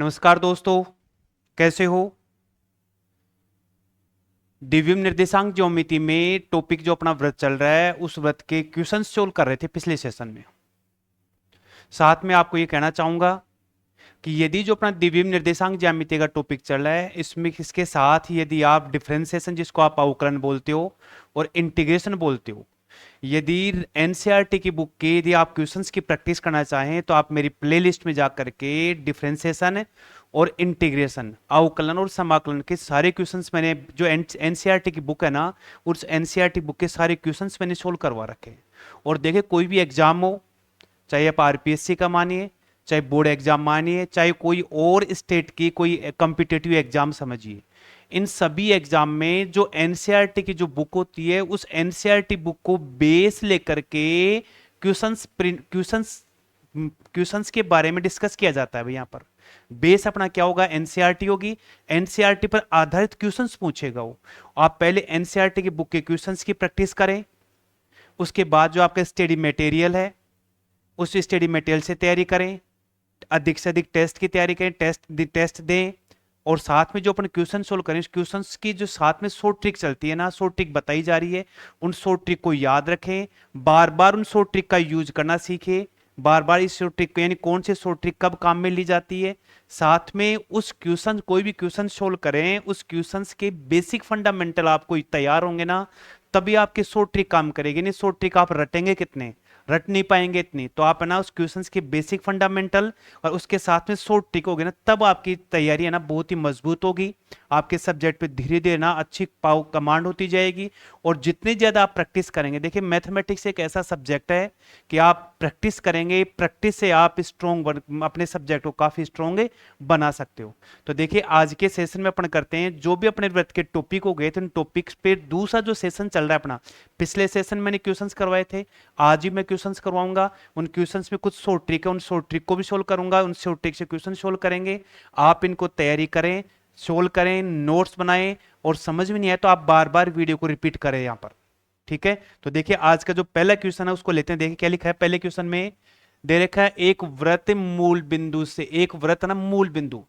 नमस्कार दोस्तों, कैसे हो। दिव्य निर्देशांक ज्योमिति में टॉपिक जो अपना व्रत चल रहा है उस व्रत के क्वेश्चंस सोल्व कर रहे थे पिछले सेशन में। साथ में आपको ये कहना चाहूंगा कि यदि जो अपना दिव्य निर्देशांक ज्यामिति का टॉपिक चल रहा है इसमें इसके साथ ही यदि आप डिफरेंशिएशन जिसको आप अवकलन बोलते हो और इंटीग्रेशन बोलते हो, यदि एनसीईआरटी की बुक के यदि आप क्वेश्चंस की प्रैक्टिस करना चाहें तो आप मेरी प्लेलिस्ट में जाकर के डिफरेंशिएशन और इंटीग्रेशन अवकलन और समाकलन के सारे क्वेश्चंस मैंने जो एनसीईआरटी की बुक है ना, उस एनसीईआरटी बुक के सारे क्वेश्चंस मैंने सोल्व करवा रखे हैं। और देखिए कोई भी एग्जाम हो, चाहे आप आरपीएससी का मानिए, चाहे बोर्ड एग्जाम मानिए, चाहे कोई और स्टेट की कोई कॉम्पिटिटिव एग्जाम समझिए, इन सभी एग्जाम में जो एनसीईआरटी की जो बुक होती है उस एनसीईआरटी बुक को बेस लेकर के क्वेश्चंस क्वेश्चंस क्वेश्चंस के बारे में डिस्कस किया जाता है। भाई यहाँ पर बेस अपना क्या होगा, एनसीईआरटी होगी। एनसीईआरटी पर आधारित क्वेश्चंस पूछेगा वो। आप पहले एनसीईआरटी की बुक के क्वेश्चंस की प्रैक्टिस करें, उसके बाद जो आपका स्टडी मटेरियल है उस स्टडी मटेरियल से तैयारी करें, अधिक से अधिक टेस्ट की तैयारी करें, टेस्ट दें और साथ में जो अपन क्वेश्चन सोल्व करें, क्वेश्चंस की जो साथ में शॉर्ट ट्रिक चलती है ना, शॉर्ट ट्रिक बताई जा रही है, उन शॉर्ट ट्रिक को याद रखें, बार बार उन शॉर्ट ट्रिक का यूज करना सीखें, बार बार इस शॉर्ट ट्रिक को यानी कौन से शॉर्ट ट्रिक कब काम में ली जाती है, साथ में उस क्वेश्चन कोई भी क्वेश्चन सोल्व करें उस क्वेश्चंस के बेसिक फंडामेंटल आपको तैयार होंगे ना, तभी आपकी शॉर्ट ट्रिक काम करेगी। नहीं शॉर्ट ट्रिक आप रटेंगे कितने, रट नहीं पाएंगे इतनी, तो आप है ना उस क्वेश्चंस के बेसिक फंडामेंटल और उसके साथ में शॉर्ट ट्रिक होगी ना, तब आपकी तैयारी है ना बहुत ही मजबूत होगी। आपके सब्जेक्ट पे धीरे धीरे ना अच्छी पाव कमांड होती जाएगी और जितनी ज्यादा आप प्रैक्टिस करेंगे, देखिए मैथमेटिक्स एक ऐसा सब्जेक्ट है कि आप प्रैक्टिस करेंगे, प्रैक्टिस से आप स्ट्रॉन्ग अपने सब्जेक्ट को काफी स्ट्रॉन्ग बना सकते हो। तो देखिए आज के सेशन में अपन करते हैं जो भी अपने व्रत के टॉपिक हो गए थे उन टॉपिक्स पे दूसरा जो सेशन चल रहा है अपना, पिछले सेशन मैंने क्वेश्चंस करवाए थे, आज ही मैं क्वेश्चंस करवाऊंगा। उन क्वेश्चंस में कुछ शॉर्ट ट्रिक है, उन शॉर्ट ट्रिक को भी सोल्व करूंगा, उन शॉर्ट ट्रिक से क्वेश्चन सोल्व करेंगे। आप इनको तैयारी करें, सोल्व करें, नोट्स बनाएं और समझ में नहीं आए तो आप बार बार वीडियो को रिपीट करें यहां पर। ठीक है, तो देखिए आज का जो पहला क्वेश्चन है उसको लेते हैं। देखिए क्या लिखा है पहले क्वेश्चन में, दे रखा है एक वृत्त मूल बिंदु से, एक वृत्त ना मूल बिंदु,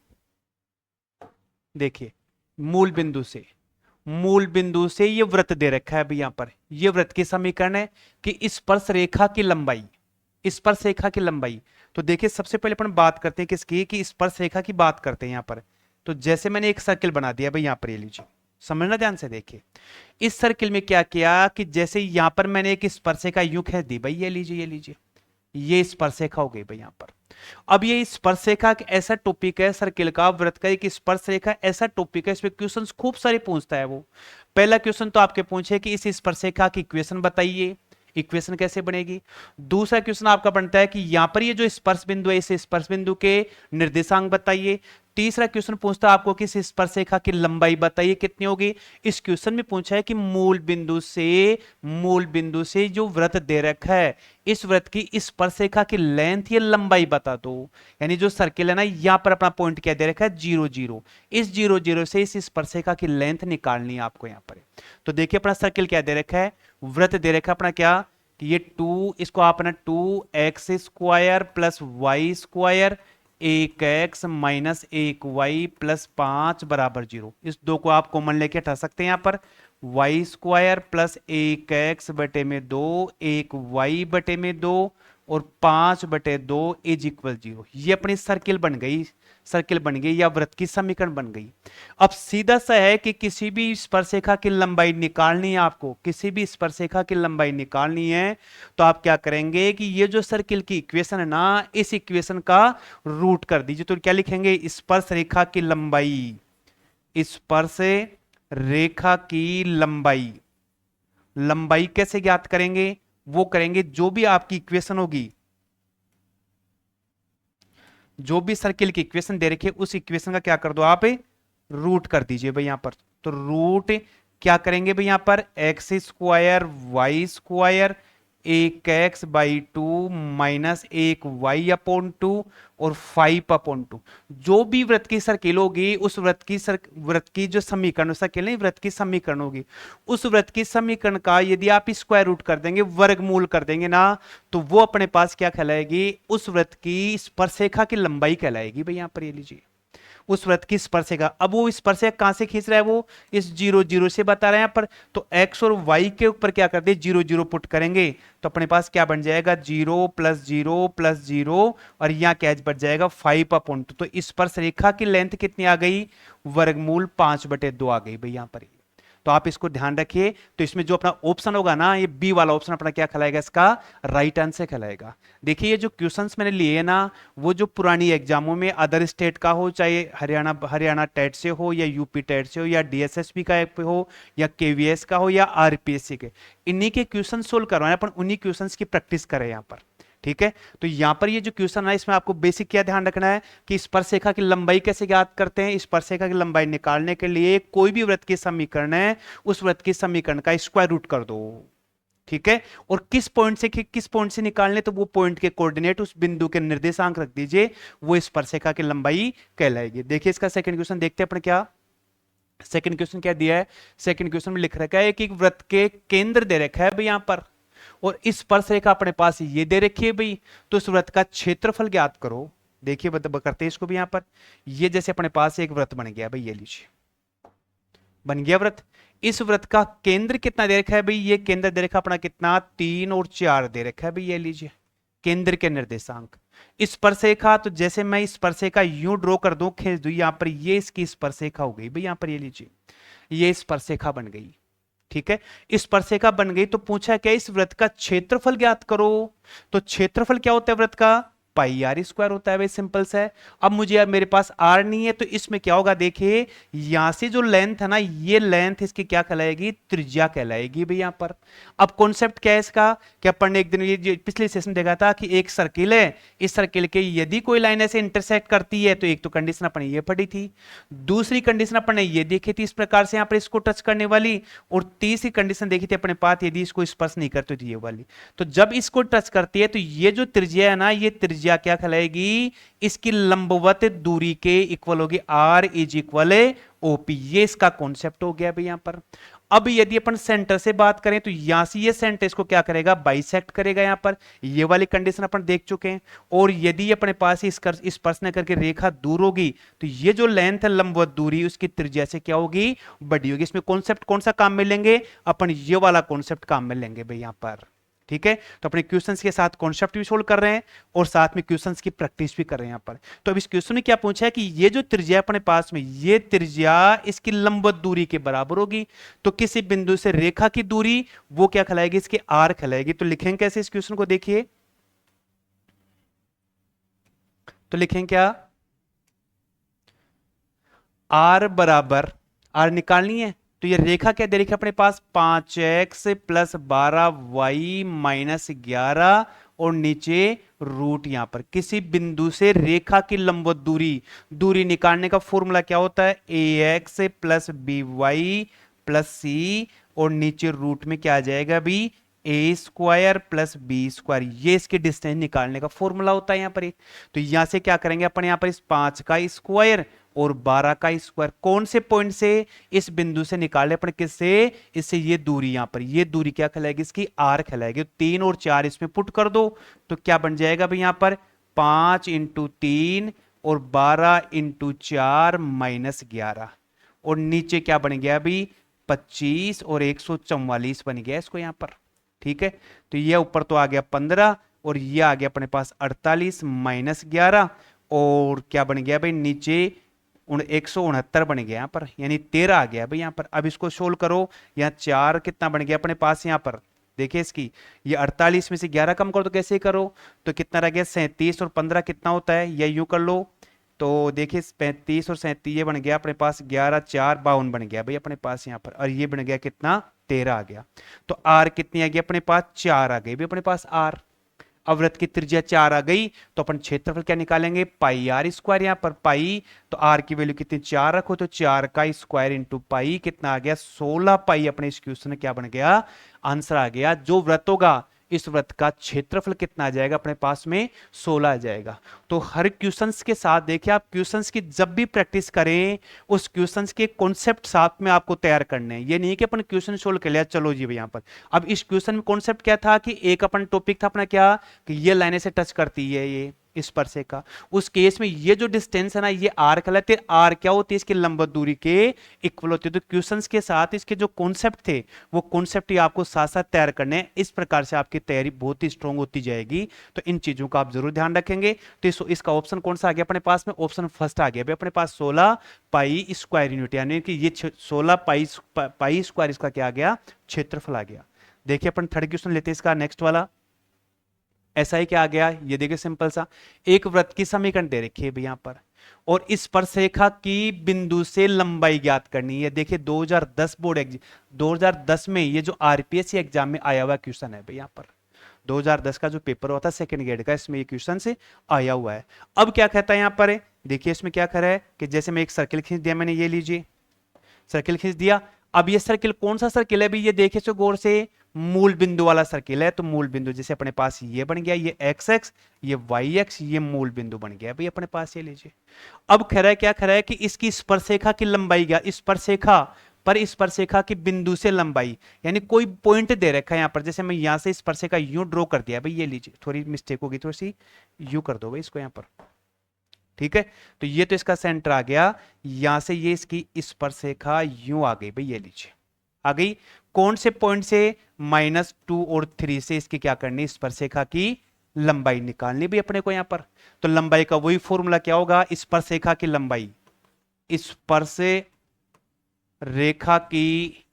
देखिए मूल बिंदु से ये वृत्त दे रखा है। अभी यहां पर ये वृत्त की समीकरण है कि स्पर्श रेखा की लंबाई, स्पर्श रेखा की लंबाई। तो देखिए सबसे पहले अपन बात करते हैं किसकी, कि स्पर्श रेखा की बात करते हैं यहां पर। तो जैसे मैंने एक सर्किल बना दिया भाई, यहां पर ये लीजिए, समझना ध्यान से। देखिए इस सर्किल में क्या किया कि जैसे यहां पर मैंने एक स्पर्शरेखा यूं खींच दी भाई, ये लीजिए ये लीजिए, ये स्पर्शरेखा हो गई भाई यहां पर। अब ये स्पर्शरेखा ऐसा टॉपिक है सर्किल का, वृत्त का एक स्पर्शरेखा ऐसा टॉपिक है, इसमें क्वेश्चंस खूब सारे पूछता है वो। पहला क्वेश्चन तो आपके पूछे कि इस स्पर्शरेखा की इक्वेशन बताइए, इक्वेशन कैसे बनेगी। दूसरा क्वेश्चन आपका बनता है कि यहां पर ये जो स्पर्श बिंदु है इस स्पर्श बिंदु के निर्देशांक बताइए। तीसरा क्वेश्चन पूछता है आपको कि इस स्पर्शरेखा की लंबाई बताइए कितनी होगी। इस क्वेश्चन में पूछा है कि मूल बिंदु से जो वृत्त दे रखा है इस वृत्त की स्पर्शरेखा की लेंथ या लंबाई बता दो। यानी जो सर्किल है ना, यहां पर अपना पॉइंट क्या दे रखा है, 0 0, इस 0 0 से इस स्पर्शरेखा की लेंथ निकालनी है आपको यहां पर। तो देखिए अपना सर्किल क्या दे रखा है, वृत्त दे रखा है अपना क्या कि ये 2, इसको आप ना 2x² plus y square 1x minus 1y plus 5 बराबर 0। इस दो को आप कॉमन लेके हटा सकते हैं यहां पर, वाई स्क्वायर प्लस 1x बटे में 2, 1y बटे में 2 और 5/2 इज इक्वल 0। ये अपनी सर्किल बन गई या वृत्त की समीकरण बन गई। अब सीधा सा है कि किसी भी स्पर्शरेखा की लंबाई निकालनी है आपको, किसी भी स्पर्शरेखा की लंबाई निकालनी है तो आप क्या करेंगे कि ये जो सर्किल की इक्वेशन है ना, इस इक्वेशन का रूट कर दीजिए। तो क्या लिखेंगे, स्पर्श रेखा की लंबाई, स्पर्श रेखा की लंबाई, लंबाई कैसे ज्ञात करेंगे, वो करेंगे जो भी आपकी इक्वेशन होगी, जो भी सर्किल की इक्वेशन दे रखी है उस इक्वेशन का क्या कर दो आप, रूट कर दीजिए भाई यहां पर। तो रूट क्या करेंगे भाई यहां पर, x² Y square 1x/2 minus 1y/2 और 5/2। जो भी वृत्त की सर्किल होगी उस वृत्त की जो समीकरण, सर्किल नहीं वृत्त की समीकरण होगी, उस वृत्त की समीकरण का यदि आप स्क्वायर रूट कर देंगे, वर्गमूल कर देंगे ना, तो वो अपने पास क्या कहलाएगी, उस वृत्त की स्पर्शरेखा की लंबाई कहलाएगी भाई यहां पर। ये लीजिए उस वृत्त की स्पर्शिका। अब वो स्पर्शिका कहां से खींच रहा है, वो इस 0 0 से बता रहे हैं यहाँ पर। तो x और y के ऊपर क्या करते हैं, 0 0 पुट करेंगे तो अपने पास क्या बन जाएगा, 0 + 0 + 0 और यहाँ क्या बच जाएगा 5/2। तो स्पर्श रेखा की लेंथ कितनी आ गई, वर्गमूल 5/2 आ गई भाई यहाँ पर। तो आप इसको ध्यान रखिए। तो इसमें जो अपना ऑप्शन होगा ना, ये बी वाला ऑप्शन अपना क्या कहलाएगा, इसका राइट आंसर कहलाएगा। देखिए ये जो क्वेश्चंस मैंने लिए है ना, वो जो पुरानी एग्जामों में अदर स्टेट का हो, चाहे हरियाणा टेट से हो या यूपी टेट से हो या डीएसएसबी का हो या केवीएस का हो या आरपीएससी के, इन्हीं के क्वेश्चन सोल्व करवाएं, अपन उन्हीं क्वेश्चंस की प्रैक्टिस करें यहाँ पर। ठीक है, तो यहां पर ये जो क्वेश्चन है इसमें आपको बेसिक क्या ध्यान रखना है कि स्पर्शरेखा की लंबाई कैसे ज्ञात करते हैं। स्पर्शरेखा की लंबाई निकालने के लिए कोई भी वृत्त की समीकरण है, उस वृत्त की समीकरण का स्क्वायर रूट कर दो। ठीक है, और किस पॉइंट से निकालने, तो वो पॉइंट के कोऑर्डिनेट, उस बिंदु के निर्देशांक रख दीजिए, वो स्पर्शरेखा की लंबाई कहलाएगी। देखिए इसका सेकंड क्वेश्चन देखते हैं अपन क्या। सेकंड क्वेश्चन क्या दिया है, सेकंड क्वेश्चन में लिख रखा है कि वृत्त के केंद्र दे रखा है भाई यहां पर, और इस स्पर्शरेखा अपने पास ये दे रखी है भाई, तो इस वृत्त का क्षेत्रफल ज्ञात करो। देखिए करते हैं इसको भी यहां पर। ये जैसे अपने पास एक वृत्त बन गया भाई, ये लीजिए बन गया वृत्त। इस वृत्त का केंद्र कितना दे रखा है भाई, ये केंद्र दे रखा अपना कितना 3 और 4 दे रखा है भाई, ये लीजिए केंद्र के निर्देशांक। स्पर्शरेखा, तो जैसे मैं स्पर्शरेखा यूं ड्रॉ कर दूं, खींच दूं यहां पर, ये इसकी स्पर्शरेखा हो गई भाई यहां पर, ये लीजिए ये स्पर्शरेखा बन गई। ठीक है, स्पर्शरेखा बन गई तो पूछा क्या, इस वृत्त का क्षेत्रफल ज्ञात करो। तो क्षेत्रफल क्या होता है वृत्त का, पाई आर स्क्वायर होता है भाई, सिंपल सा है। अब मुझे अब मेरे पास आर नहीं है, तो इसमें क्या होगा, देखिए यहां से जो लेंथ है ना, ये लेंथ इसकी क्या कहलाएगी, त्रिज्या कहलाएगी भाई यहां पर। अब कॉन्सेप्ट क्या है इसका, क्या अपन ने एक दिन ये पिछले सेशन देखा था कि एक सर्किल है, इस सर्किल के यदि कोई लाइन ऐसे इंटरसेक्ट करती है, तो एक तो कंडीशन अपन ये पढ़ी थी, दूसरी कंडीशन अपन ने ये देखी थी इस प्रकार से यहां पर इसको टच करने वाली, और तीसरी कंडीशन देखी थी अपने पास, यदि इसको स्पर्श नहीं करते तो ये वाली। तो जब इसको टच करती है, तो ये जो त्रिज्या है ना, ये त्रिज्या क्या कहलाएगी, इसकी लंबवत दूरी के इक्वल होगी, r = OP। ये इसका कॉन्सेप्ट हो गया भाई यहां पर। अब यदि अपन सेंटर से बात करें, तो यहां से ये सेंटर इसको क्या करेगा, बाइसेक्ट करेगा यहां पर, ये वाली कंडीशन अपन देख चुके हैं। और यदि अपने पास इस स्पर्श न करके रेखा दूर होगी, तो ये जो लेंथ है लंबवत दूरी, उसकी त्रिज्या से क्या होगी, बड़ी होगी। इसमें कॉन्सेप्ट कौन सा काम में लेंगे, अपन ये वाला कॉन्सेप्ट काम में लेंगे भाई यहां पर। ठीक है, तो अपने क्वेश्चंस के साथ कॉन्सेप्ट भी सोल्व कर रहे हैं और साथ में क्वेश्चंस की प्रैक्टिस भी कर रहे हैं यहां पर। तो अब इस क्वेश्चन में क्या पूछा है कि ये जो त्रिज्या अपने पास में, ये त्रिज्या इसकी लंबवत दूरी के बराबर होगी, तो किसी बिंदु से रेखा की दूरी वो क्या कहलाएगी, इसकी आर कहलाएगी। तो लिखेंगे कैसे इस क्वेश्चन को, देखिए तो लिखेंगे क्या, आर बराबर, आर निकालनी है, तो ये रेखा क्या दे रखी है अपने पास, 5x + 12y - 11 और नीचे रूट। यहां पर किसी बिंदु से रेखा की लंबवत दूरी निकालने का फॉर्मूला क्या होता है, ax + by + c और नीचे रूट में क्या आ जाएगा भी, a² + b²। ये इसके डिस्टेंस निकालने का फॉर्मूला होता है यहां पर। तो यहां से क्या करेंगे अपन, यहां पर इस 5 का स्क्वायर और 12 का स्क्वायर, कौन से पॉइंट से, इस बिंदु से निकाले अपन, किससे, इससे ये दूरी, यहां पर ये दूरी क्या कहलाएगी, इसकी आर कहलाएगी। 3 और 4 इसमें पुट कर दो, तो क्या बन जाएगा भाई यहां पर, 5 × 3 और 12 × 4 - 11 और नीचे क्या बन गया भाई, 25 और 144 बन गया इसको यहां पर। ठीक है, तो ये ऊपर तो आ गया 15 और ये आ गया अपने पास 48 - 11 और क्या बन गया भाई, नीचे 169 बन गया यहां पर, यानी 13 आ गया भाई यहां पर। अब इसको सोल्व करो, यहाँ 4 कितना बन गया अपने पास यहां पर, देखिए इसकी, ये 48 में से 11 कम करो तो कैसे करो, तो कितना रह गया 37 और 15 कितना होता है, या यूं कर लो, तो देखिए 35 और 37 ये बन गया अपने पास 11 4 52 बन गया भाई अपने पास यहां पर, और ये बन गया कितना 13 आ गया। तो आर कितनी आ गई अपने पास, 4 आ गई भाई अपने पास आर। अब वृत्त की त्रिज्या 4 आ गई, तो अपन क्षेत्रफल क्या निकालेंगे, πr²। यहां पर पाई, तो आर की वैल्यू कितनी 4 रखो, तो 4 का स्क्वायर इंटू पाई कितना आ गया 16 पाई। अपने इस क्वेश्चन में क्या बन गया, आंसर आ गया। जो वृत्त होगा, इस वृत्त का क्षेत्रफल कितना आ जाएगा अपने पास में, 16 आ जाएगा। तो हर क्वेश्चंस के साथ देखिए, आप क्वेश्चंस की जब भी प्रैक्टिस करें, उस क्वेश्चंस के कॉन्सेप्ट साथ में आपको तैयार करने हैं। ये नहीं कि अपन क्वेश्चन सोल्व कर लिया चलो जी भाई यहां पर। अब इस क्वेश्चन में कॉन्सेप्ट क्या था कि एक अपन टॉपिक था अपना क्या, कि ये लाइनें से टच करती है, स्पर्शिका। उस केस में ये जो डिस्टेंस है ना, ये आर कहलाती है। आर क्या होती है? इसकी लंबवत दूरी के इक्वल होती है। तो क्वेश्चंस के साथ इसके जो कॉन्सेप्ट थे वो कॉन्सेप्ट ही आपको साथ साथ तैयार करने हैं। इस प्रकार से आपकी तैयारी बहुत ही स्ट्रांग होती जाएगी। तो इन चीजों का आप जरूर ध्यान रखेंगे। तो इसका ऑप्शन कौन सा आ गया अपने पास में? ऑप्शन फर्स्ट आ गया भाई अपने पास, 16 पाई स्क्वायर यूनिट, यानी कि ये 16 पाई स्क्वायर इसका क्या आ गया? क्षेत्रफल आ गया। देखिए अपन थर्ड क्वेश्चन लेते हैं इसका, नेक्स्ट वाला। ऐसा ही क्या आ गया? ये देखिए सिंपल सा, एक वृत्त की समीकरण दे रखी है यहां पर, और इस स्पर्शरेखा की बिंदु से लंबाई ज्ञात करनी है। देखिए 2010 2010 में ये जो आरपीएससी एग्जाम में आया हुआ क्वेश्चन है भाई यहां पर, 2010 का जो पेपर हुआ था सेकंड ग्रेड का, इसमें ये क्वेश्चन से आया हुआ है। अब क्या कहता है यहां पर? देखिए इसमें क्या करा है कि जैसे मैं एक सर्किल खींच दिया मैंने, ये लीजिए सर्किल खींच दिया। अब ये सर्किल कौन सा सर्किल है भाई? ये देखिए सो गौर से, मूल बिंदु वाला सर्किल है। तो मूल बिंदु जैसे अपने पास ये बन गया, ये एक्स एक्स, ये वाई एक्स, ये मूल बिंदु बन गया भाई अपने पास, ये लीजिए। अब कह रहा है, क्या कह रहा है कि इसकी स्पर्शरेखा की लंबाई क्या? स्पर्शरेखा पर स्पर्शरेखा की बिंदु से लंबाई, यानी कोई पॉइंट दे रखा है यहां पर। जैसे मैं यहां से स्पर्शरेखा यूं ड्रॉ कर दिया भाई, ये लीजिए, थोड़ी मिस्टेक होगी, थोड़ी सी यूं कर दो भाई इसको यहां पर, ठीक है। तो ये तो इसका सेंटर आ गया, यहां से ये इसकी स्पर्शरेखा यूं आ गई भाई, ये लीजिए आ गई। कौन से पॉइंट से? -2 और 3 से इसकी क्या करनी? स्पर्शरेखा की लंबाई निकालनी भी अपने को यहां पर। तो लंबाई का वही फॉर्मूला क्या होगा? स्पर्शरेखा की लंबाई, स्पर्श रेखा की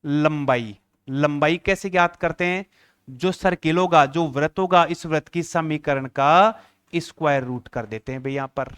लंबाई। लंबाई कैसे ज्ञात करते हैं? जो सर्किल होगा, जो वृत्त होगा, इस वृत्त की समीकरण का स्क्वायर रूट कर देते हैं भाई यहां पर,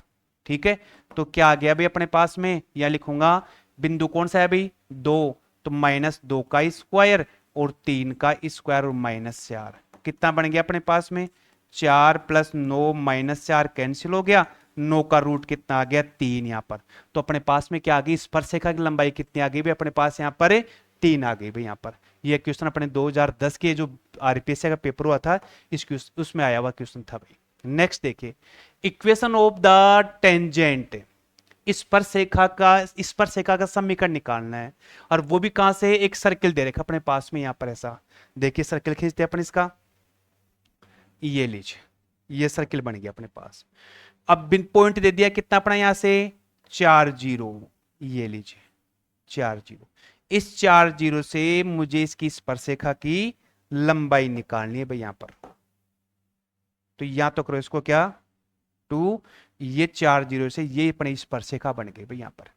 ठीक है। तो क्या आ गया भाई अपने पास में? यहां लिखूंगा बिंदु कौन सा है भाई? 2, तो -2 का स्क्वायर और 3 का स्क्वायर और -4, कितना बन गया अपने पास में? 4 + 9 -4 कैंसिल हो गया, 9 का रूट कितना आ गया? 3 यहां पर। तो अपने पास में क्या आ गई? स्पर्शरेखा की लंबाई कितनी आ गई भाई अपने पास यहां पर? 3 आ गई भाई यहां पर। ये क्वेश्चन अपने 2010 के जो आरपीएससी का पेपर हुआ था, उसमें आया हुआ क्वेश्चन था भाई। नेक्स्ट देखिए, इक्वेशन ऑफ द टेंजेंट, स्पर्शरेखा का समीकरण निकालना है, और वो भी कहां से? एक सर्किल दे रखा अपने पास में यहां पर, ऐसा देखिए सर्किल खींचते अपन इसका, ये लीजिए, ये सर्किल बन गया अपने पास। अब बिन पॉइंट दे दिया कितना अपना यहां से? 4 0, ये लीजिए 4 0। इस 4 0 से मुझे इसकी स्पर्शरेखा की लंबाई निकालनी है भाई यहां पर। तो यहां तो करो इसको क्या? 2, ये 4 0 से ये अपनी स्पर्शरेखा बन गई भाई यहां पर।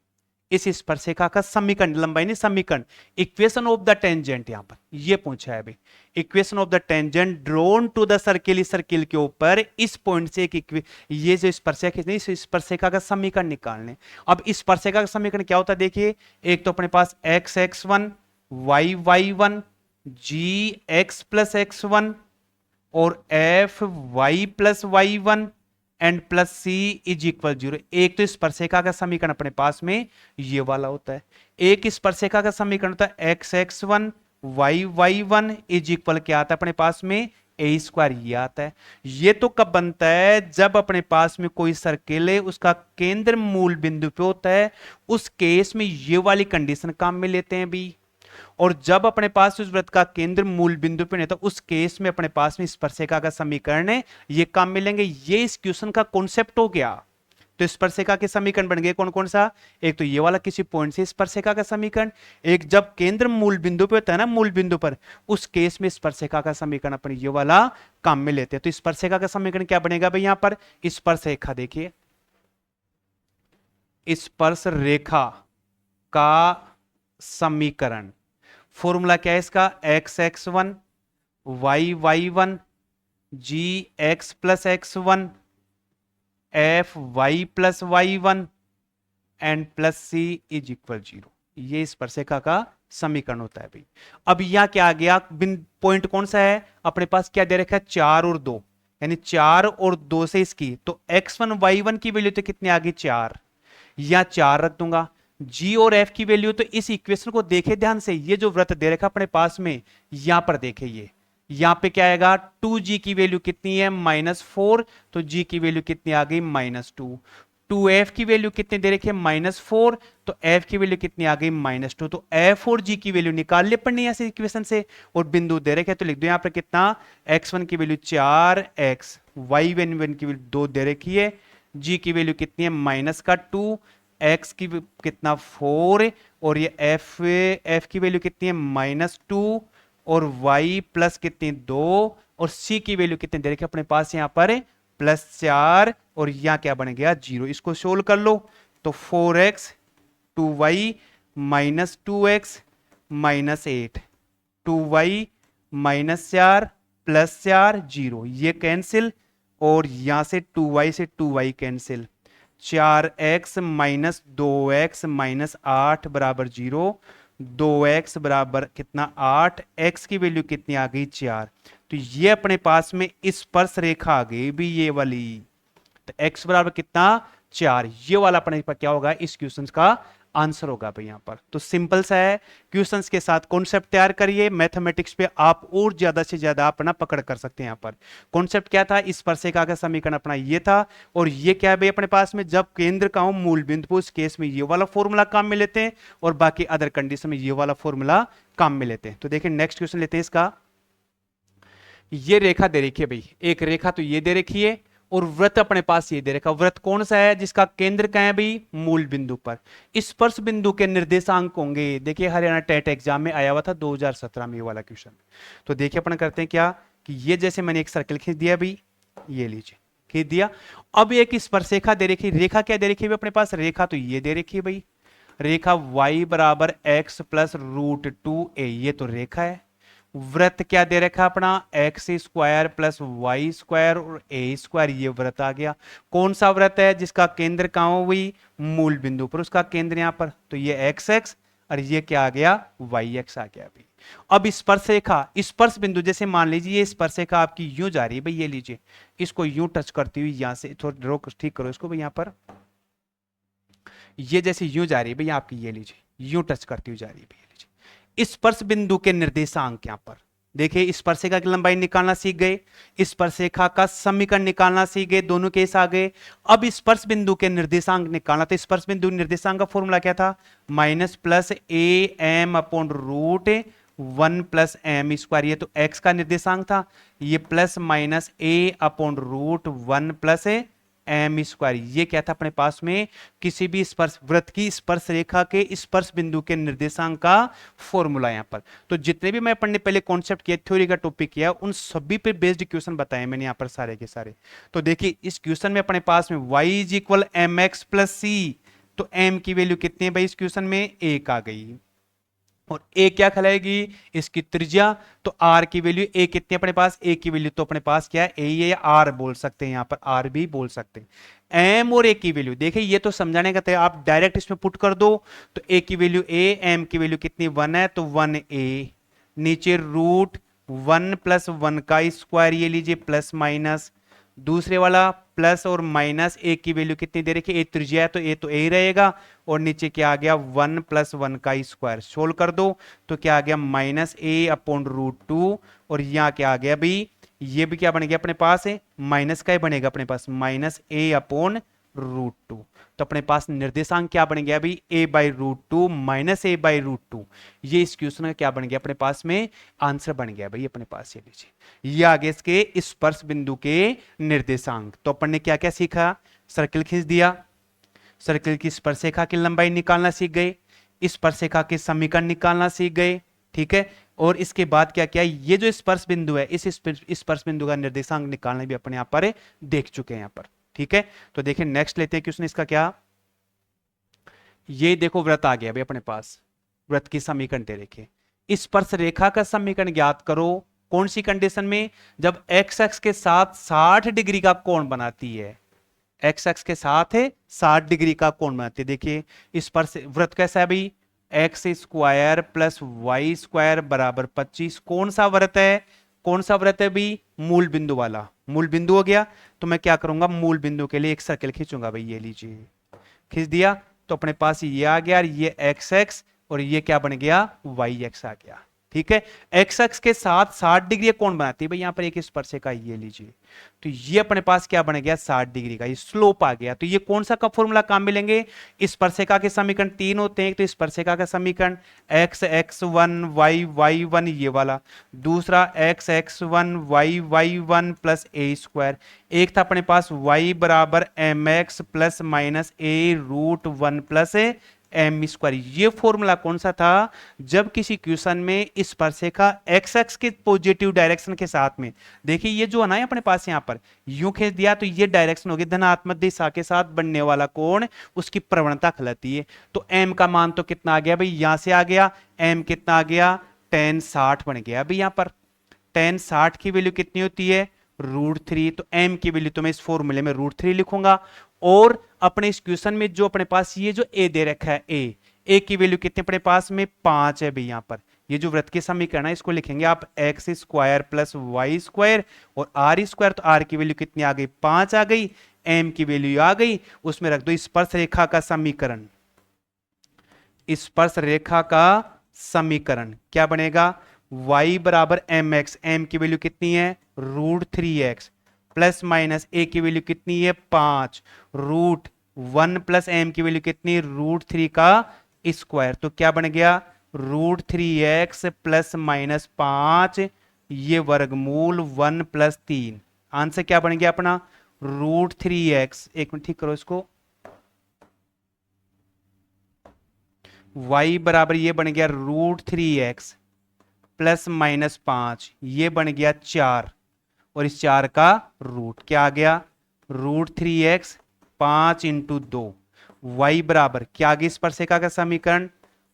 इस स्पर्शरेखा का समीकरण, लंबाई नहीं समीकरण, इक्वेशन ऑफ द टेंजेंट यहां पर ये पूछा है भाई। Equation of the tangent drawn to the circle, इस सर्किल के ऊपर इस पॉइंट से एक ये जो स्पर्शरेखा नहीं, इस स्पर्शरेखा का समीकरण निकालने। अब इस स्पर्शरेखा का समीकरण क्या होता है? देखिए, एक तो अपने पास x x1 y y1 g x + x1 और f y + y1 and plus c is equal 0। एक तो स्पर्शरेखा का समीकरण अपने पास में ये वाला होता है, एक स्पर्शरेखा का समीकरण होता है x x1 y y1 is equal क्या आता है अपने पास में? a², ये आता है। ये तो कब बनता है? जब अपने पास में कोई सर्किल है, उसका केंद्र मूल बिंदु पे होता है, उस केस में ये वाली कंडीशन काम में लेते हैं भी। और जब अपने पास उस वृत्त का केंद्र मूल बिंदु पे नहीं, तो उस केस में अपने पास में स्पर्शरेखा का समीकरण है, ये काम मिलेंगे। ये इस क्वेश्चन का कॉन्सेप्ट हो गया। तो स्पर्शरेखा के समीकरण बन गए कौन कौन सा? एक तो ये वाला किसी पॉइंट से स्पर्शरेखा का समीकरण, एक जब केंद्र मूल बिंदु पे होता है ना, मूल बिंदु पर, उस केस में स्पर्शरेखा का समीकरण अपन ये वाला काम में लेते हैं। तो स्पर्शरेखा का समीकरण क्या बनेगा भाई यहां पर? स्पर्शरेखा, देखिए स्पर्शरेखा का समीकरण, फॉर्मूला क्या है इसका? x x1 y y1 g x + x1 f y + y1 and plus c is equal 0। ये स्पर्शरेखा का समीकरण होता है भाई। अब यहां क्या आ गया? पॉइंट कौन सा है अपने पास? क्या दे रखा है? 4 और 2, यानी 4 और 2 से इसकी, तो x1 y1 की वैल्यू तो कितनी आ गई? 4, या 4 रख दूंगा। g और f की वैल्यू, तो इस इक्वेशन को देखे ध्यान से, ये जो वृत्त दे रखा अपने पास में, यहां पर देखे, ये यहां पे क्या आएगा? 2g की वैल्यू कितनी है? -4, तो g की वैल्यू कितनी आ गई? -2। 2f की वैल्यू कितनी दे रखी है -4, तो f की वैल्यू कितनी आ गई -2, तो f और g की वैल्यू निकाल ले पड़नी है इक्वेशन से, और बिंदु दे रखे तो लिख दो यहां पर कितना, x1 की वैल्यू 4x, y1 की वैल्यू 2 दे रखी है, g की वैल्यू कितनी है -2, x की कितना 4, और ये f की वैल्यू कितनी है -2, और y प्लस कितनी 2, और c की वैल्यू कितनी दे रखी है अपने पास यहां पर +4, और यहां क्या बन गया 0। इसको सोल्व कर लो तो 4x 2y -2x -8, 2y -4 +4 0, ये कैंसिल, और यहां से 2y से 2y कैंसिल, 4x -2x -8 बराबर 0, 2x बराबर कितना 8, x की वैल्यू कितनी आ गई 4, तो ये अपने पास में स्पर्श रेखा आ गई भी ये वाली, तो x बराबर कितना 4, ये वाला अपने पर क्या होगा इस क्वेश्चन का आंसर होगा भाई यहां पर। तो सिंपल सा है, क्वेश्चंस के साथ कॉन्सेप्ट तैयार करिए, मैथमेटिक्स पे आप और ज्यादा से ज्यादा अपना पकड़ कर सकते हैं। यहां पर कॉन्सेप्ट क्या था, स्पर्शिका का समीकरण अपना ये था, और ये क्या है भाई अपने पास में, जब केंद्र का हो मूल बिंदु, उस केस में ये वाला फॉर्मूला काम में लेते हैं, और बाकी अदर कंडीशन में ये वाला फॉर्मूला काम में लेते हैं। तो देखिए नेक्स्ट क्वेश्चन लेते हैं इसका। ये रेखा दे रखी है भाई, एक रेखा तो ये दे रखी है, और वृत्त अपने पास ये दे रखा, वृत्त कौन सा है जिसका केंद्र कहां है भाई मूल बिंदु पर, स्पर्श बिंदु के निर्देशांक होंगे, देखिए हरियाणा टेट एग्जाम में आया हुआ था 2017 में ये वाला क्वेश्चन। तो देखिए अपन करते हैं क्या कि ये जैसे मैंने एक सर्कल खींच दिया भाई, ये लीजिए खींच दिया, अब एक स्पर्शरेखा दे रखी, रेखा क्या दे रखी है अपने पास, रेखा तो ये दे रखी है भाई, रेखा y बराबर x प्लस √2a, ये तो रेखा है। वृत्त क्या दे रखा अपना, x square plus y square और ए स्क्वायर, ये वृत्त आ गया। कौन सा वृत्त है जिसका केंद्र कहां हो हुई मूल बिंदु पर, उसका केंद्र यहां पर, तो ये एक्स एक्स, और ये क्या आ गया वाई एक्स आ गया भाई। अब स्पर्श रेखा, स्पर्श बिंदु, जैसे मान लीजिए ये स्पर्श रेखा आपकी यूं जा रही है भाई, ये लीजिए इसको यूं टच करती हुई, यहां से थोड़ा रोक ठीक करो इसको भाई, यहां पर ये जैसे यूं जा रही है भाई आपकी, ये लीजिए यूं टच करती हुई जा रही है भाई, स्पर्श बिंदु के निर्देशांक यहां पर देखिए, स्पर्शिका की लंबाई निकालना सीख गए, स्पर्शिका का समीकरण निकालना सीख गए, दोनों केस आ गए। अब स्पर्श बिंदु के निर्देशांक निकालना, तो स्पर्श बिंदु निर्देशांक का फॉर्मूला क्या था, -+a_m/√1+m², ये तो x का निर्देशांक था, ये +-a/√1+m², ये क्या था अपने पास में, किसी भी स्पर्श वृत्त की स्पर्श रेखा के स्पर्श बिंदु के निर्देशांक का फॉर्मूला यहां पर। तो जितने भी मैं पढ़ने पहले कॉन्सेप्ट किया, थ्योरी का टॉपिक किया, उन सभी पे बेस्ड क्वेश्चन बताए मैंने यहां पर सारे के सारे। तो देखिए इस क्वेश्चन में अपने पास में y = mx + c, तो m की वैल्यू कितनी है भाई इस क्वेश्चन में 1 आ गई, और a क्या कहलाएगी इसकी त्रिज्या, तो r की वैल्यू a कितनी अपने पास, a की वैल्यू तो अपने पास क्या है a है, या r बोल सकते हैं, यहां पर r भी बोल सकते हैं। m और a की वैल्यू देखिए, ये तो समझाने का तरीका, आप डायरेक्ट इसमें पुट कर दो, तो a की वैल्यू a, m की वैल्यू कितनी 1 है, तो 1a, नीचे √1+1 का स्क्वायर, ये लीजिए प्लस माइनस, दूसरे वाला प्लस और माइनस, ए की वैल्यू कितनी दे रखी है, ए त्रिज्या है तो ए तो ए ही रहेगा, और नीचे क्या आ गया 1+1 का स्क्वायर, सोल्व कर दो तो क्या आ गया -a/√2, और यहाँ क्या आ गया भाई, ये भी क्या बन गया अपने पास है, माइनस का ही बनेगा अपने पास, -a/√2, तो अपने पास निर्देशांक क्या बन गया भाई a/√2 -a/√2, ये इस क्वेश्चन का क्या बन गया अपने पास में आंसर बन गया भाई अपने पास, ये लीजिए ये आगे इसके स्पर्श बिंदु के निर्देशांक। तो अपन ने क्या क्या सीखा, सर्कल खींच दिया, सर्कल की स्पर्शरेखा की लंबाई निकालना सीख गए, स्पर्शरेखा के समीकरण निकालना सीख गए, ठीक है, और इसके बाद क्या क्या, ये जो स्पर्श बिंदु है इस स्पर्श बिंदु का निर्देशांक निकालना भी अपने यहां पर देख चुके हैं यहां पर, ठीक है। तो देखिए नेक्स्ट लेते हैं क्वेश्चन इसका क्या, ये देखो वृत्त आ गया भाई अपने पास, वृत्त की समीकरण दे रखे, स्पर्श रेखा का समीकरण ज्ञात करो, कौन सी कंडीशन में, जब एक्स एक्स के साथ 60 डिग्री का कोण बनाती है, एक्स एक्स के साथ है 60 डिग्री का कोण बनाती है। देखिए स्पर्श वृत्त कैसा है भाई, x² + y² = 25, कौन सा वृत्त है, कौन सा वृत्त है भाई, मूल बिंदु वाला, मूल बिंदु हो गया, तो मैं क्या करूंगा मूल बिंदु के लिए एक सर्कल खींचूंगा भाई, ये लीजिए खींच दिया, तो अपने पास ये आ गया, ये एक्स एक्स और ये क्या बन गया वाई एक्स आ गया, ठीक है। एक्स एक्स के साथ 60 डिग्री कौन बनाती है भाई, यहां पर एक स्पर्शिका ये लीजिए, तो ये अपने पास क्या बन गया 60 डिग्री का, ये स्लोप आ गया। तो ये कौन सा का फॉर्मूला काम मिलेंगे, स्पर्शिका के समीकरण तीन होते हैं, तो स्पर्शिका का समीकरण x x one y y one ये वाला, दूसरा x x one y y one plus a square, एक था अपने पास y बराबर m x plus minus a root one plus m square. ये फॉर्मूला कौन सा था, जब किसी क्वेश्चन में स्पर्शिका एक्स एक्स के पॉजिटिव डायरेक्शन के साथ में, देखिए ये जो है ना अपने पास यहाँ पर यूं खींच दिया, तो ये डायरेक्शन होगी धनात्मक दिशा के साथ बनने वाला कोण, उसकी प्रवणता कहलाती है। तो एम का मान तो कितना आ गया भाई, यहां से आ गया एम कितना आ गया tan 60 बन गया अभी यहां पर। tan 60 की वैल्यू कितनी होती है √3, तो m की वैल्यू तो मैं इस फॉर्मूले में √3 लिखूंगा। और अपने इस क्वेश्चन में जो अपने पास ये जो a दे रखा है a की वैल्यू कितने अपने पास में 5 है भाई यहां पर। ये जो वृत्त के समीकरण है इसको लिखेंगे आप x square plus y square और आर स्क्वायर, तो आर की वैल्यू कितनी आ गई 5 आ गई, m की वैल्यू आ गई, उसमें रख दो स्पर्श रेखा का समीकरण। स्पर्श रेखा का समीकरण क्या बनेगा, y बराबर एम एक्स, एम की वैल्यू कितनी है √3x प्लस माइनस ए की वैल्यू कितनी है 5 √1 प्लस एम की वैल्यू कितनी √3 का स्क्वायर, तो क्या बन गया √3x प्लस माइनस 5 ये वर्गमूल 1 प्लस 3। आंसर क्या बन गया अपना √3x, एक मिनट ठीक करो इसको, y बराबर ये बन गया √3x प्लस माइनस 5 ये बन गया 4 और इस 4 का रूट क्या आ गया √3x 5 इंटू 2, y बराबर क्या आ गया स्पर्शिका का समीकरण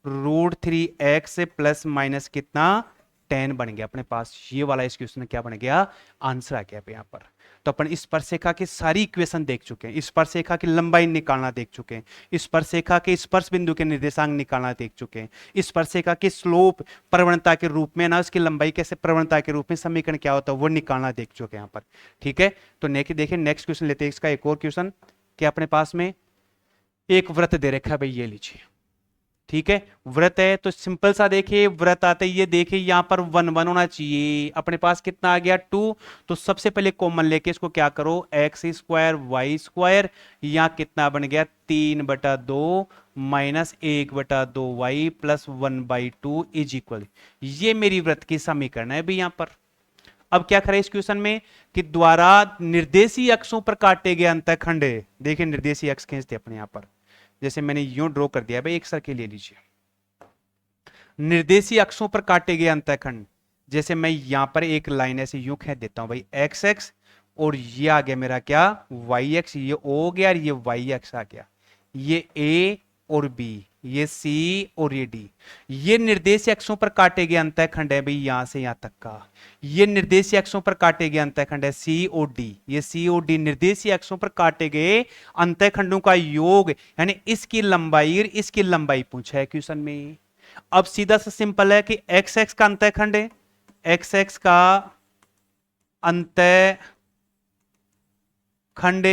√3x प्लस माइनस कितना 10 बन गया अपने पास। ये वाला इस क्वेश्चन में क्या बन गया आंसर आ गया यहाँ पर। तो अपन स्पर्शिका की सारी इक्वेशन देख चुके हैं, स्पर्शिका की लंबाई निकालना देख चुके हैं, स्पर्शिका के स्पर्श बिंदु के निर्देशांक निकालना देख चुके हैं, स्पर्शिका के स्लोप प्रवणता के रूप में ना उसकी लंबाई कैसे प्रवणता के रूप में समीकरण क्या होता है वो निकालना देख चुके हैं यहाँ पर। ठीक है, तो देखिए नेक्स्ट क्वेश्चन लेते हैं, इसका एक और क्वेश्चन क्या अपने पास में एक वृत्त दे रखा है भाई ये लीजिए। ठीक है, वृत्त है तो सिंपल सा देखिए वृत्त आते ये देखिए यहां पर 1 1 होना चाहिए, अपने पास कितना आ गया 2, तो सबसे पहले कॉमन लेके इसको क्या करो एक्स स्क्वायर वाई स्क्वायर, यहां कितना बन गया 3/2 minus 1/2 y plus 1/2 is equal, ये मेरी वृत्त की समीकरण है भी यहां पर। अब क्या करें इस क्वेश्चन में कि द्वारा निर्देशीय अक्षों पर काटे गए अंतःखंड, देखिए निर्देशीय अक्ष खींचते अपने यहां पर, जैसे मैंने यूं ड्रॉ कर दिया भाई एक सर्किल ले लीजिए, निर्देशीय अक्षों पर काटे गए अंतःखंड, जैसे मैं यहां पर एक लाइन ऐसे यूं खींच देता हूं भाई एक्स एक्स और ये आ गया मेरा क्या वाई एक्स, ये ओ हो गया और ये वाई एक्स आ गया, ये ए और बी, ये सी और ये डी, ये निर्देशीय अक्षों पर काटे गए अंतःखंड है भाई यहां से यहां तक का, ये निर्देशीय अक्षों पर काटे गए अंतःखंड है सी और डी, ये सी और डी निर्देशीय अक्षों पर काटे गए अंतःखंडों का योग, यानी इसकी लंबाई और इसकी लंबाई पूछा है क्वेश्चन में। अब सीधा सा सिंपल है कि एक्स एक्स का अंतःखंड है, एक्स एक्स का अंतःखंड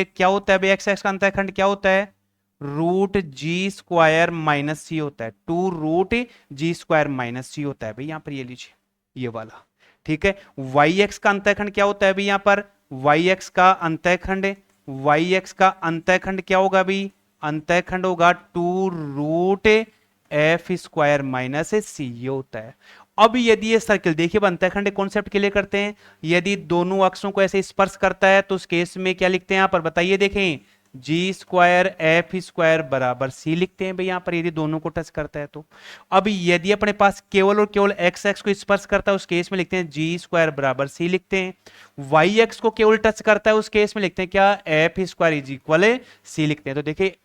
क्या होता है भाई, एक्स एक्स का अंतःखंड क्या होता है √g² माइनस सी होता है, 2√g² माइनस सी होता है भाई यहां पर, ये लीजिए ये वाला। ठीक है, वाई एक्स का अंतःखंड क्या होता है भाई यहां पर, वाई एक्स का अंतःखंड, वाई एक्स का अंतःखंड क्या होगा भाई, अंतःखंड होगा 2√f² माइनस सी, ये होता है। अब यदि ये सर्किल देखिए अंतःखंड कॉन्सेप्ट के लिए करते हैं, यदि दोनों अक्षों को ऐसे स्पर्श करता है तो उस केस में क्या लिखते हैं यहां पर बताइए, देखें g²f² बराबर सी लिखते हैं भाई यहां पर, यदि दोनों को टच करता है तो। अब यदि अपने पास केवल और केवल एक्स एक्स को स्पर्श करता है उस केस में लिखते हैं g² बराबर सी लिखते हैं, वाई एक्स को केवल टच करता है उस केस में लिखते हैं क्या f² इज इक्वल सी लिखते हैं। तो देखिए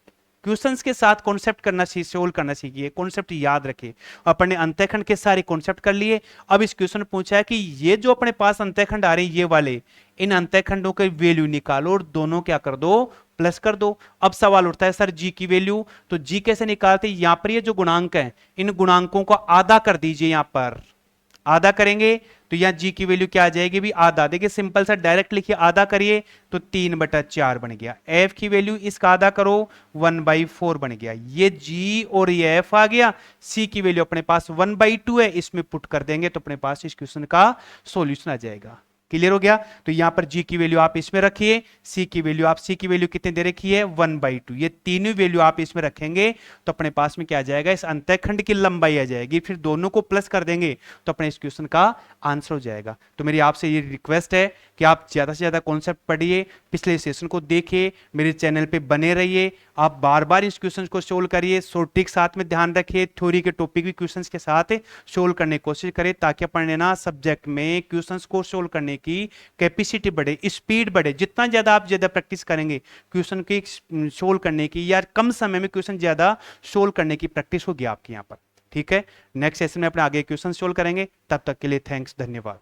क्वेश्चंस के साथ कॉन्सेप्ट करना सोल्व करना सीखिए, कॉन्सेप्ट याद रखिए। अपन ने अंतःखंड के सारे कॉन्सेप्ट कर लिए। अब इस क्वेश्चन में पूछा है कि ये जो अपने पास अंतःखंड आ रहे हैं ये वाले, इन अंतःखंडों के वैल्यू निकालो और दोनों क्या कर दो प्लस कर दो। अब सवाल उठता है सर जी की वैल्यू, तो जी कैसे निकालते हैं, यहां पर ये जो गुणांक है इन गुणांकों को आधा कर दीजिए, यहां पर आधा करेंगे तो यहाँ जी की वैल्यू क्या आ जाएगी भी आधा। देखिए सिंपल सा डायरेक्ट लिखिए, आधा करिए तो 3/4 बन गया। एफ की वैल्यू इसका आधा करो 1/4 बन गया। ये जी और ये एफ आ गया। सी की वैल्यू अपने पास 1/2 है, इसमें पुट कर देंगे तो अपने पास इस क्वेश्चन का सॉल्यूशन आ जाएगा। क्लियर हो गया। तो यहां पर जी की वैल्यू आप इसमें रखिए, सी की वैल्यू आप, सी की वैल्यू कितने दे रखी है 1/2, ये तीनों वैल्यू आप इसमें रखेंगे तो अपने पास में क्या आ जाएगा, इस अंतःखंड की लंबाई आ जाएगी। फिर दोनों को प्लस कर देंगे तो अपने इस क्वेश्चन का आंसर हो जाएगा। तो मेरी आपसे ये रिक्वेस्ट है कि आप ज्यादा से ज्यादा कॉन्सेप्ट पढ़िए, पिछले सेशन को देखिए, मेरे चैनल पे बने रहिए, आप बार बार इस क्वेश्चन को सोल्व करिए। सॉर्टिक साथ में ध्यान रखिए, थ्योरी के टॉपिक भी क्वेश्चन के साथ सोल्व करने की कोशिश करें, ताकि अपन ना सब्जेक्ट में क्वेश्चन को सोल्व करने की कैपेसिटी बढ़े, स्पीड बढ़े। जितना ज्यादा आप ज्यादा प्रैक्टिस करेंगे क्वेश्चन की सोल्व करने की, या कम समय में क्वेश्चन ज्यादा सोल्व करने की प्रैक्टिस होगी आपकी यहाँ पर। ठीक है, नेक्स्ट सेशन में अपने आगे क्वेश्चन सोल्व करेंगे। तब तक के लिए थैंक्स, धन्यवाद।